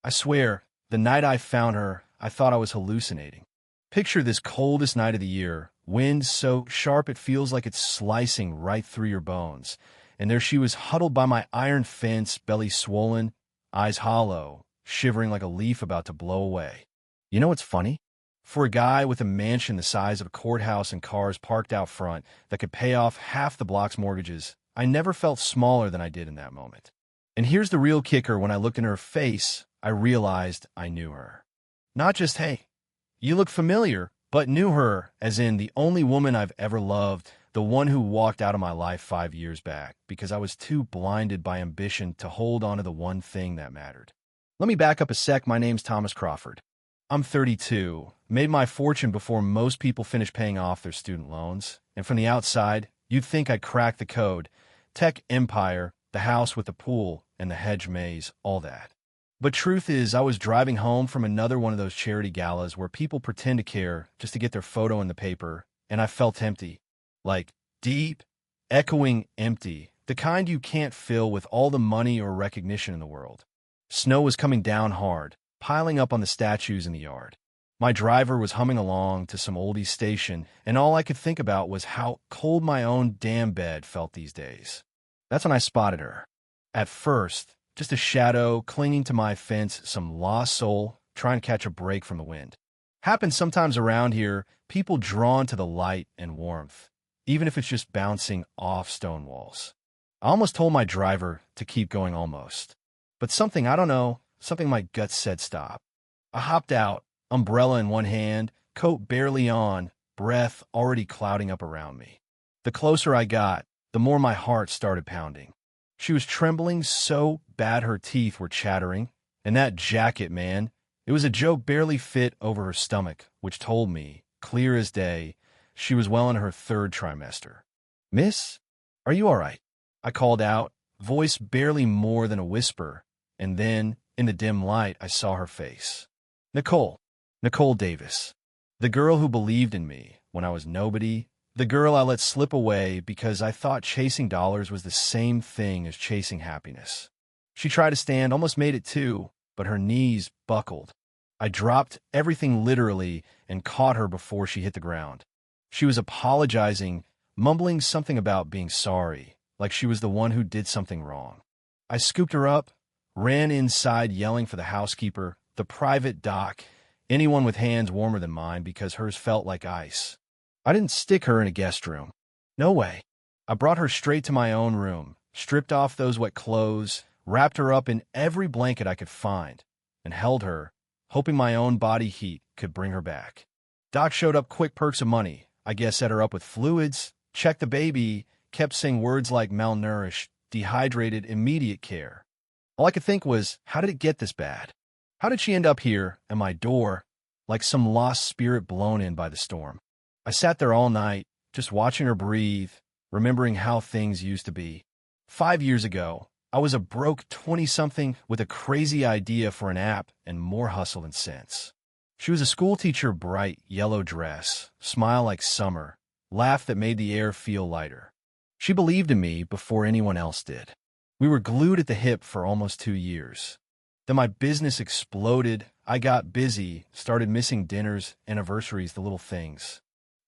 I swear, the night I found her, I thought I was hallucinating. Picture this coldest night of the year, wind so sharp it feels like it's slicing right through your bones. And there she was huddled by my iron fence, belly swollen, eyes hollow, shivering like a leaf about to blow away. You know what's funny? For a guy with a mansion the size of a courthouse and cars parked out front that could pay off half the block's mortgages, I never felt smaller than I did in that moment. And here's the real kicker: when I looked in her face, I realized I knew her. Not just, hey, you look familiar, but knew her, as in the only woman I've ever loved, the one who walked out of my life 5 years back, because I was too blinded by ambition to hold on to the one thing that mattered. Let me back up a sec. My name's Thomas Crawford. I'm 32, made my fortune before most people finish paying off their student loans, and from the outside, you'd think I'd cracked the code. Tech empire, the house with the pool, and the hedge maze, all that. But truth is, I was driving home from another one of those charity galas where people pretend to care just to get their photo in the paper, and I felt empty. Like, deep, echoing empty, the kind you can't fill with all the money or recognition in the world. Snow was coming down hard, piling up on the statues in the yard. My driver was humming along to some oldies station, and all I could think about was how cold my own damn bed felt these days. That's when I spotted her. At first, just a shadow clinging to my fence, some lost soul trying to catch a break from the wind. Happens sometimes around here, people drawn to the light and warmth, even if it's just bouncing off stone walls. I almost told my driver to keep going almost. But something, I don't know, something my gut said stop. I hopped out, umbrella in one hand, coat barely on, breath already clouding up around me. The closer I got, the more my heart started pounding. She was trembling so bad her teeth were chattering, and that jacket, man, it was a joke, barely fit over her stomach, which told me, clear as day, she was well in her third trimester. "Miss, are you all right?" I called out, voice barely more than a whisper, and then, in the dim light, I saw her face. Nicole Davis. The girl who believed in me when I was nobody, the girl I let slip away because I thought chasing dollars was the same thing as chasing happiness. She tried to stand, almost made it too, but her knees buckled. I dropped everything literally and caught her before she hit the ground. She was apologizing, mumbling something about being sorry, like she was the one who did something wrong. I scooped her up, ran inside yelling for the housekeeper, the private doc, anyone with hands warmer than mine because hers felt like ice. I didn't stick her in a guest room. No way. I brought her straight to my own room, stripped off those wet clothes, wrapped her up in every blanket I could find, and held her, hoping my own body heat could bring her back. Doc showed up quick, perks of money. I guess set her up with fluids, checked the baby, kept saying words like malnourished, dehydrated, immediate care. All I could think was, how did it get this bad? How did she end up here at my door, like some lost spirit blown in by the storm? I sat there all night, just watching her breathe, remembering how things used to be. 5 years ago, I was a broke 20-something with a crazy idea for an app and more hustle than sense. She was a schoolteacher, bright yellow dress, smile like summer, laugh that made the air feel lighter. She believed in me before anyone else did. We were glued at the hip for almost 2 years. Then my business exploded. I got busy, started missing dinners, anniversaries, the little things.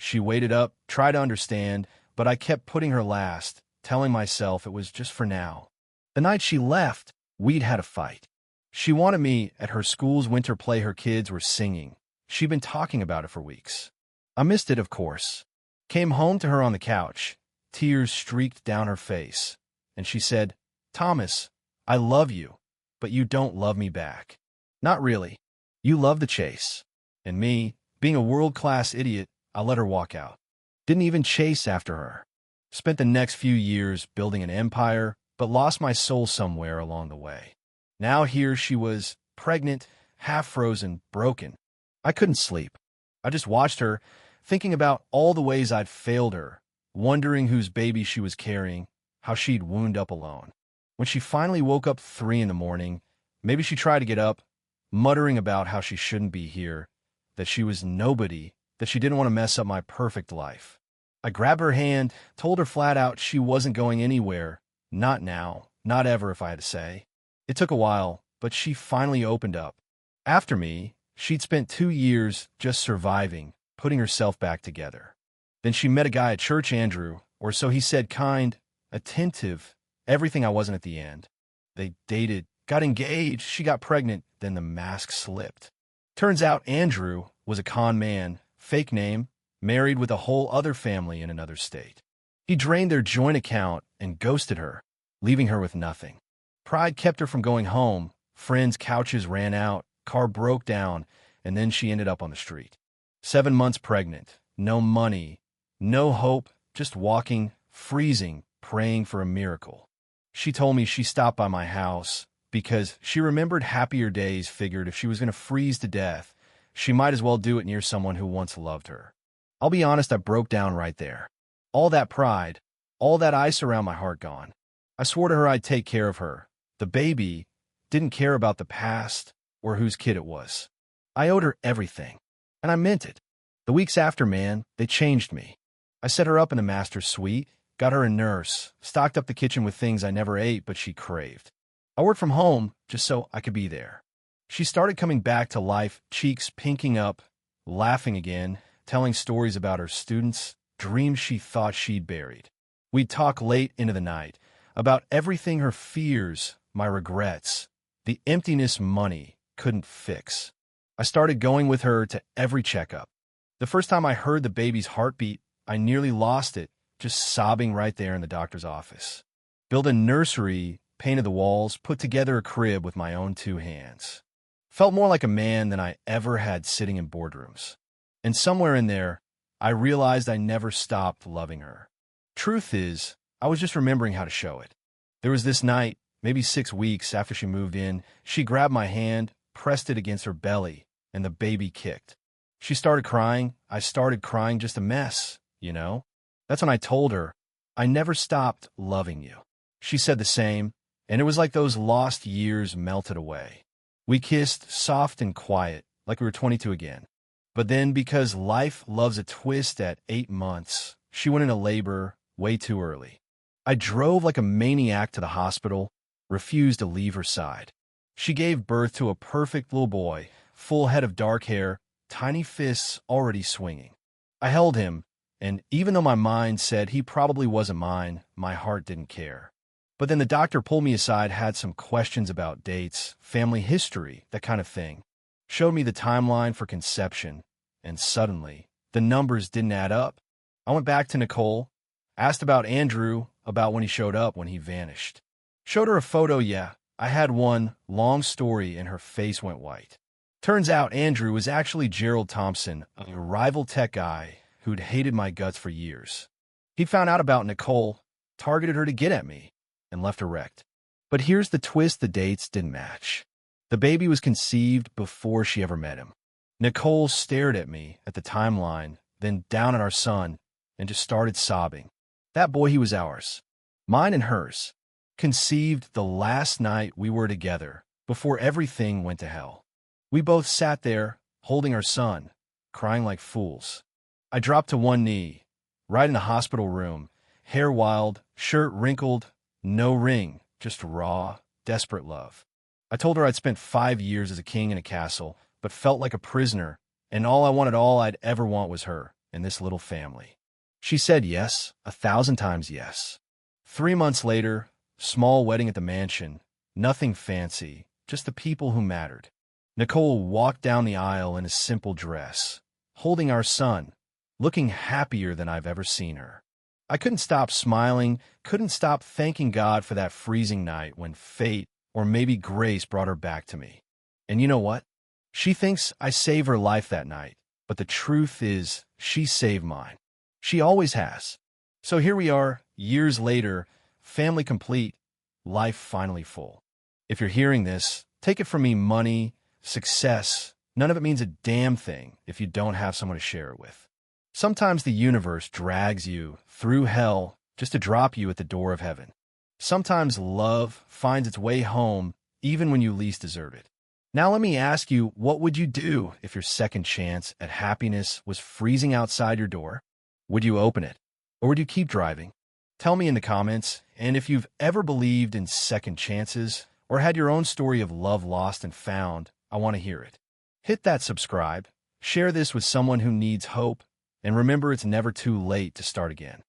She waited up, tried to understand, but I kept putting her last, telling myself it was just for now. The night she left, we'd had a fight. She wanted me at her school's winter play her kids were singing. She'd been talking about it for weeks. I missed it, of course. Came home to her on the couch. Tears streaked down her face. And she said, "Thomas, I love you, but you don't love me back. Not really. You love the chase." And me, being a world-class idiot, I let her walk out. Didn't even chase after her. Spent the next few years building an empire, but lost my soul somewhere along the way. Now here she was, pregnant, half-frozen, broken. I couldn't sleep. I just watched her, thinking about all the ways I'd failed her, wondering whose baby she was carrying, how she'd wound up alone. When she finally woke up 3 in the morning, maybe she tried to get up, muttering about how she shouldn't be here, that she was nobody, that she didn't want to mess up my perfect life. I grabbed her hand, told her flat out she wasn't going anywhere. Not now, not ever, if I had to say. It took a while, but she finally opened up. After me, she'd spent 2 years just surviving, putting herself back together. Then she met a guy at church, Andrew, or so he said, kind, attentive, everything I wasn't at the end. They dated, got engaged, she got pregnant, then the mask slipped. Turns out Andrew was a con man, fake name, married with a whole other family in another state. He drained their joint account and ghosted her, leaving her with nothing. Pride kept her from going home, friends' couches ran out, car broke down, and then she ended up on the street. 7 months pregnant, no money, no hope, just walking, freezing, praying for a miracle. She told me she stopped by my house because she remembered happier days, figured if she was going to freeze to death, she might as well do it near someone who once loved her. I'll be honest, I broke down right there. All that pride, all that ice around my heart gone. I swore to her I'd take care of her. The baby, didn't care about the past or whose kid it was. I owed her everything, and I meant it. The weeks after, man, they changed me. I set her up in the master's suite, got her a nurse, stocked up the kitchen with things I never ate but she craved. I worked from home just so I could be there. She started coming back to life, cheeks pinking up, laughing again, telling stories about her students, dreams she thought she'd buried. We'd talk late into the night about everything, her fears, my regrets, the emptiness money couldn't fix. I started going with her to every checkup. The first time I heard the baby's heartbeat, I nearly lost it, just sobbing right there in the doctor's office. Built a nursery, painted the walls, put together a crib with my own 2 hands. Felt more like a man than I ever had sitting in boardrooms. And somewhere in there, I realized I never stopped loving her. Truth is, I was just remembering how to show it. There was this night, maybe 6 weeks after she moved in, she grabbed my hand, pressed it against her belly, and the baby kicked. She started crying. I started crying, just a mess, you know? That's when I told her, I never stopped loving you. She said the same, and it was like those lost years melted away. We kissed, soft and quiet, like we were 22 again. But then, because life loves a twist at 8 months, she went into labor way too early. I drove like a maniac to the hospital, refused to leave her side. She gave birth to a perfect little boy, full head of dark hair, tiny fists already swinging. I held him, and even though my mind said he probably wasn't mine, my heart didn't care. But then the doctor pulled me aside, had some questions about dates, family history, that kind of thing. Showed me the timeline for conception, and suddenly, the numbers didn't add up. I went back to Nicole, asked about Andrew, about when he showed up, when he vanished. Showed her a photo, yeah, I had one, long story, and her face went white. Turns out Andrew was actually Gerald Thompson, a rival tech guy who'd hated my guts for years. He found out about Nicole, targeted her to get at me, and left her wrecked. But here's the twist, the dates didn't match. The baby was conceived before she ever met him. Nicole stared at me, at the timeline, then down at our son, and just started sobbing. That boy, he was ours. Mine and hers. Conceived the last night we were together, before everything went to hell. We both sat there, holding our son, crying like fools. I dropped to one knee, right in the hospital room, hair wild, shirt wrinkled, no ring, just raw, desperate love. I told her I'd spent 5 years as a king in a castle, but felt like a prisoner, and all I'd ever want was her and this little family. She said yes, 1,000 times yes. 3 months later, small wedding at the mansion, nothing fancy, just the people who mattered. Nicole walked down the aisle in a simple dress, holding our son, looking happier than I've ever seen her. I couldn't stop smiling, couldn't stop thanking God for that freezing night when fate, or maybe grace, brought her back to me. And you know what? She thinks I saved her life that night, but the truth is, she saved mine. She always has. So here we are, years later, family complete, life finally full. If you're hearing this, take it from me, money, success, none of it means a damn thing if you don't have someone to share it with. Sometimes the universe drags you through hell just to drop you at the door of heaven. Sometimes love finds its way home even when you least deserve it. Now let me ask you, what would you do if your second chance at happiness was freezing outside your door? Would you open it? Or would you keep driving? Tell me in the comments, and if you've ever believed in second chances, or had your own story of love lost and found, I want to hear it. Hit that subscribe, share this with someone who needs hope, and remember it's never too late to start again.